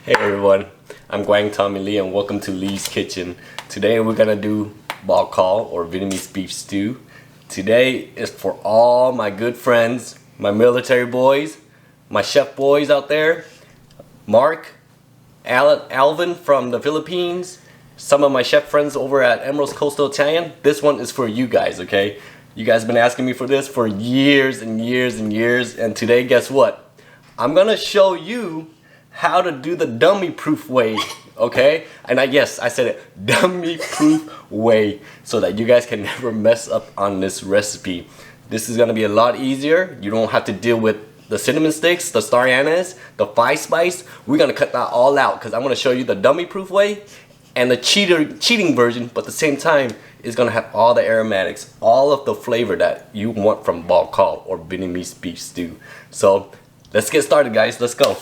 Hey everyone, I'm Quang Tommy Lee and welcome to Lee's Kitchen. Today we're gonna do bò kho or Vietnamese beef stew. Today is for all my good friends, my military boys, my chef boys out there, Mark, Alvin from the Philippines, some of my chef friends over at Emeril Costal Italian. This one is for you guys, okay? You guys have been asking me for this for years and years and years, and today, guess what? I'm gonna show you how to do the dummy proof way, okay? And yes, I said it, dummy proof way, so that you guys can never mess up on this recipe. This is gonna be a lot easier. You don't have to deal with the cinnamon sticks, the star anise, the 5-spice. We're gonna cut that all out because I'm gonna show you the dummy proof way and the cheating version, but at the same time, it's gonna have all the aromatics, all of the flavor that you want from bò kho or Vietnamese beef stew. So let's get started, guys. Let's go.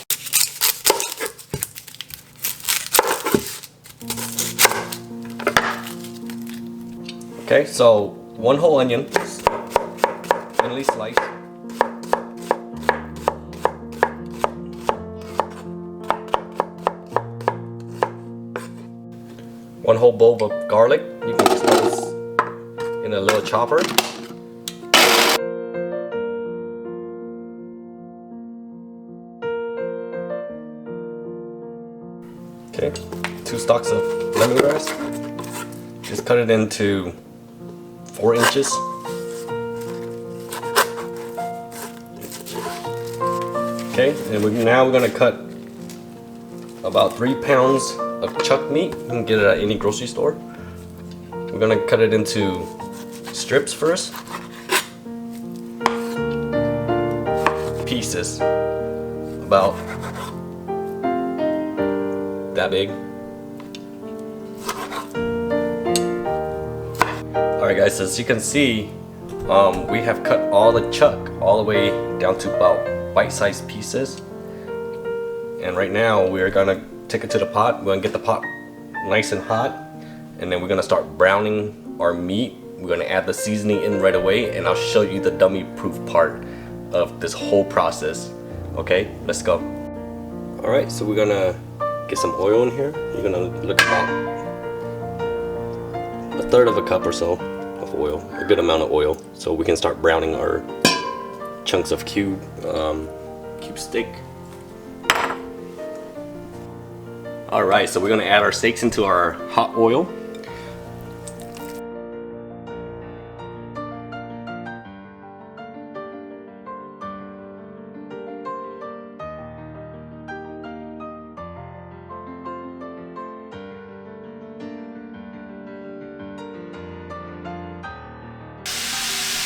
Okay, so 1 whole onion, thinly sliced. 1 whole bulb of garlic. You can just put this in a little chopper. Okay, 2 stalks of lemongrass. Just cut it into 4 inches. Okay, and now we're gonna cut about 3 pounds of chuck meat. You can get it at any grocery store. We're gonna cut it into strips first. Pieces, about that big. Alright guys, as you can see, we have cut all the chuck all the way down to about bite-sized pieces. And right now we're gonna take it to the pot. We're gonna get the pot nice and hot, and then we're gonna start browning our meat. We're gonna add the seasoning in right away, and I'll show you the dummy proof part of this whole process. Okay, let's go. Alright, so we're gonna get some oil in here. You're gonna look about 1/3 of a cup or so of oil, a good amount of oil, so we can start browning our chunks of cube steak. Alright, so we're gonna add our steaks into our hot oil.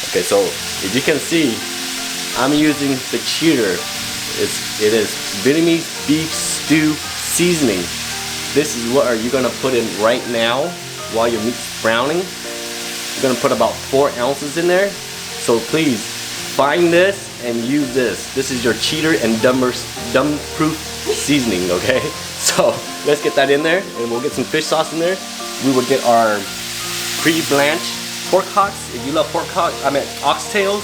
Okay, so if you can see, I'm using the cheater. It is Vietnamese beef stew seasoning. This is what you're gonna put in right now while your meat's browning. You're gonna put about 4 ounces in there. So please find this and use this. This is your cheater and dumb proof seasoning, okay? So let's get that in there, and we'll get some fish sauce in there. We will get our pre-blanched pork hocks. If you love pork hocks, oxtails,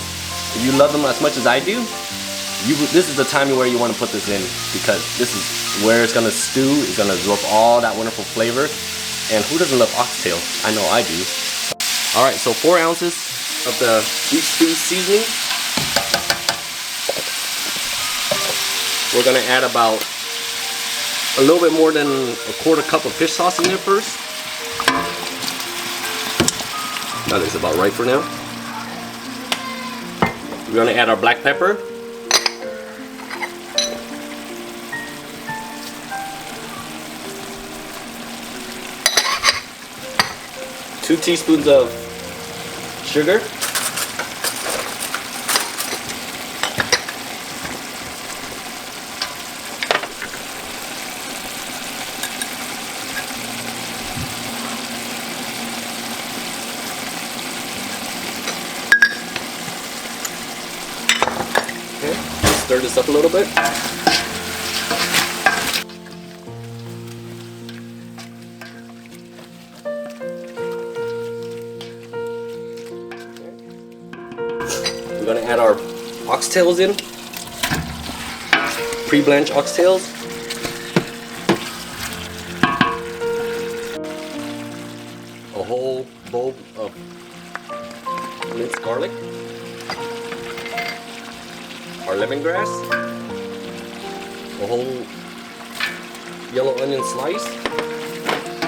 if you love them as much as I do, this is the time where you want to put this in, because this is where it's gonna stew. It's gonna absorb all that wonderful flavor. And who doesn't love oxtail? I know I do. Alright, so 4 ounces of the beef stew seasoning. We're gonna add about a little bit more than 1/4 cup of fish sauce in there first. That is about right for now. We're gonna add our black pepper. 2 teaspoons of sugar. Okay, stir this up a little bit. We're gonna add our oxtails in, pre-blanched oxtails. bowl of minced garlic, our lemongrass, a whole yellow onion slice.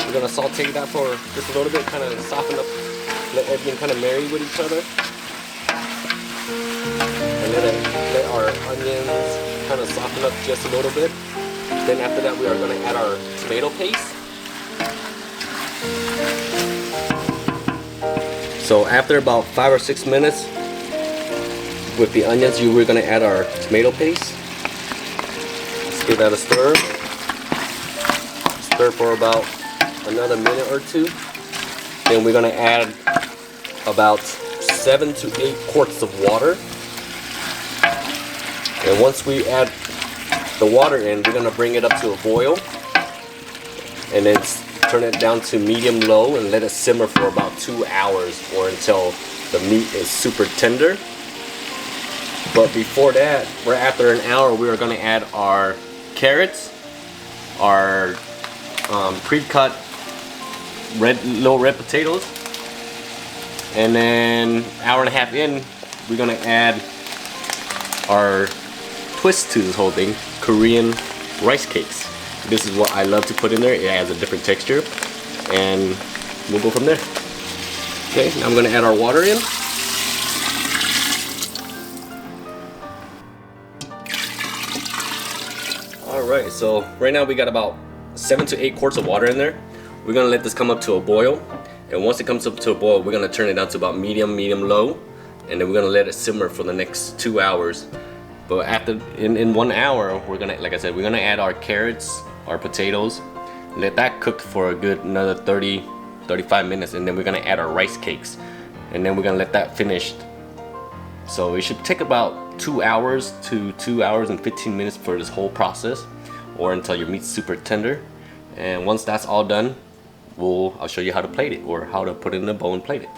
We're gonna saute that for just a little bit, kind of soften up, let everything kind of marry with each other, and let our onions kind of soften up just a little bit. Then after that, we are gonna add our tomato paste. So after about 5 or 6 minutes with the onions, we're gonna add our tomato paste. Let's give that a stir. Stir for about another minute or two. Then we're gonna add about 7 to 8 quarts of water. And once we add the water in, we're gonna bring it up to a boil, and then turn it down to medium low and let it simmer for about 2 hours or until the meat is super tender. But before that, right after an hour, we are going to add our carrots, our pre-cut little red potatoes, and then an hour and a half in, we're going to add our twist to this whole thing, Korean rice cakes. This is what I love to put in there. It has a different texture, and we'll go from there. Okay, now I'm going to add our water in. Alright, so right now we got about 7 to 8 quarts of water in there. We're going to let this come up to a boil, and once it comes up to a boil, we're going to turn it down to about medium low, and then we're going to let it simmer for the next 2 hours. But after, in 1 hour, we're gonna, like I said, we're gonna add our carrots, our potatoes, let that cook for a good another 30-35 minutes, and then we're gonna add our rice cakes, and then we're gonna let that finish. So it should take about 2 hours to 2 hours and 15 minutes for this whole process, or until your meat's super tender. And once that's all done, I'll show you how to plate it, or how to put it in a bowl and plate it.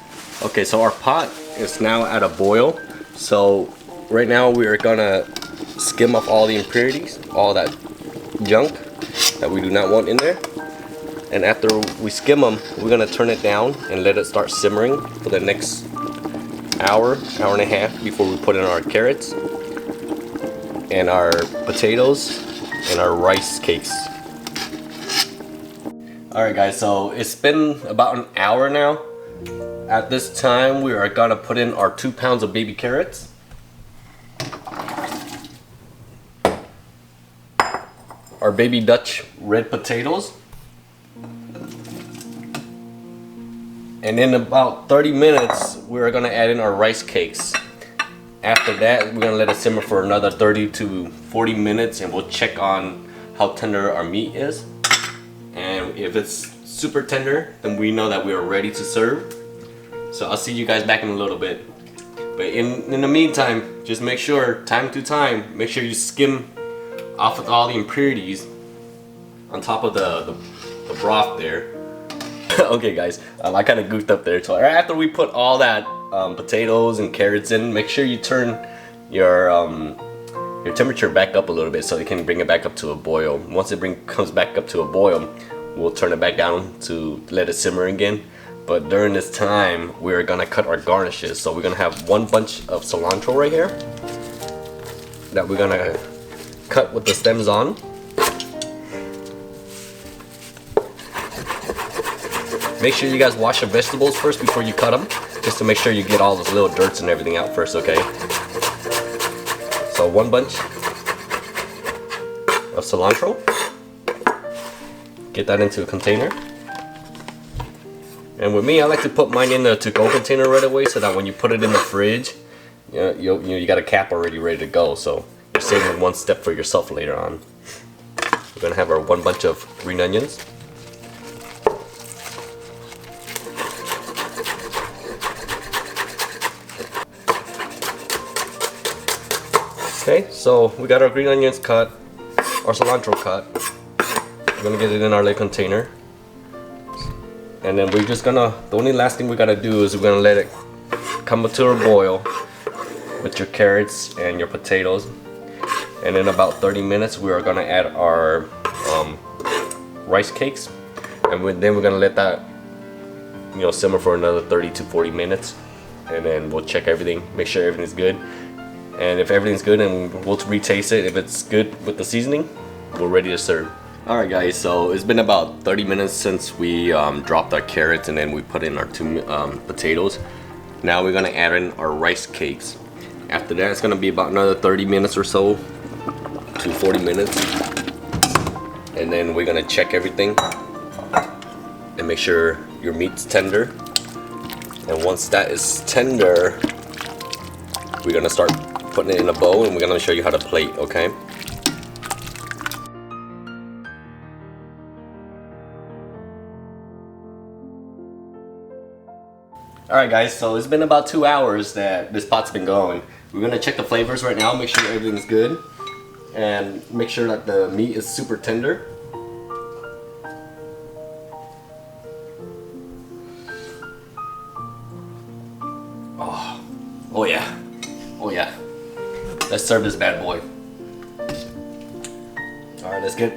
Okay, so our pot is now at a boil. So right now we are gonna skim off all the impurities, all that junk that we do not want in there. And after we skim them, we're gonna turn it down and let it start simmering for the next hour and a half before we put in our carrots and our potatoes and our rice cakes. Alright guys, so it's been about an hour now. At this time, we are gonna put in our 2 pounds of baby carrots, our baby Dutch red potatoes, and in about 30 minutes we're gonna add in our rice cakes. After that, we're gonna let it simmer for another 30 to 40 minutes, and we'll check on how tender our meat is. And if it's super tender, then we know that we are ready to serve. So I'll see you guys back in a little bit. But in the meantime, just make sure, time to time, make sure you skim off with all the impurities on top of the broth there. Okay guys, I kind of goofed up there. So after we put all that potatoes and carrots in, make sure you turn your temperature back up a little bit so you can bring it back up to a boil. Once it comes back up to a boil, we'll turn it back down to let it simmer again. But during this time, we're gonna cut our garnishes. So we're gonna have 1 bunch of cilantro right here that we're gonna cut with the stems on. Make sure you guys wash your vegetables first before you cut them, just to make sure you get all those little dirts and everything out first, okay? So 1 bunch of cilantro. Get that into a container. And with me, I like to put mine in the to-go container right away, so that when you put it in the fridge, you got a cap already ready to go. So you're saving 1 step for yourself later on. We're gonna have our 1 bunch of green onions. Okay, so we got our green onions cut, our cilantro cut. We're gonna get it in our little container. And then we're just gonna, the only last thing we gotta do is we're gonna let it come to a boil with your carrots and your potatoes. And in about 30 minutes, we are gonna add our rice cakes. And then we're gonna let that simmer for another 30 to 40 minutes, and then we'll check everything, make sure everything's good. And if everything's good, and we'll retaste it. If it's good with the seasoning, we're ready to serve. Alright guys, so it's been about 30 minutes since we dropped our carrots and then we put in our two potatoes. Now we're gonna add in our rice cakes. After that, it's gonna be about another 30 minutes or so to 40 minutes. And then we're gonna check everything and make sure your meat's tender. And once that is tender, we're gonna start putting it in a bowl, and we're gonna show you how to plate, okay? Alright guys, so it's been about 2 hours that this pot's been going. We're gonna check the flavors right now, make sure everything's good, and make sure that the meat is super tender. Oh yeah, oh yeah. Let's serve this bad boy. Alright, let's get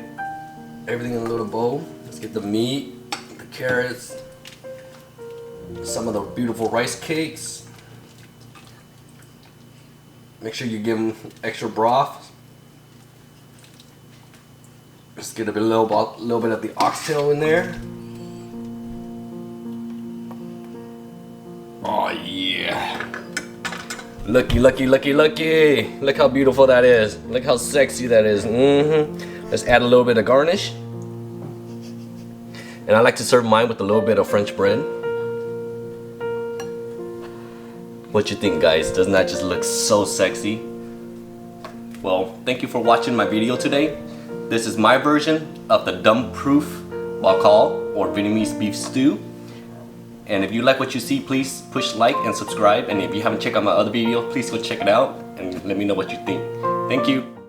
everything in a little bowl. Let's get the meat, the carrots, some of the beautiful rice cakes. Make sure you give them extra broth. Let's get a little bit of the oxtail in there. Oh yeah. Looky, looky, looky, looky. Look how beautiful that is. Look how sexy that is. Let's add a little bit of garnish. And I like to serve mine with a little bit of French bread. What you think, guys? Doesn't that just look so sexy? Well, thank you for watching my video today. This is my version of the dump-proof bacall or Vietnamese beef stew. And if you like what you see, please push like and subscribe. And if you haven't checked out my other video, please go check it out and let me know what you think. Thank you.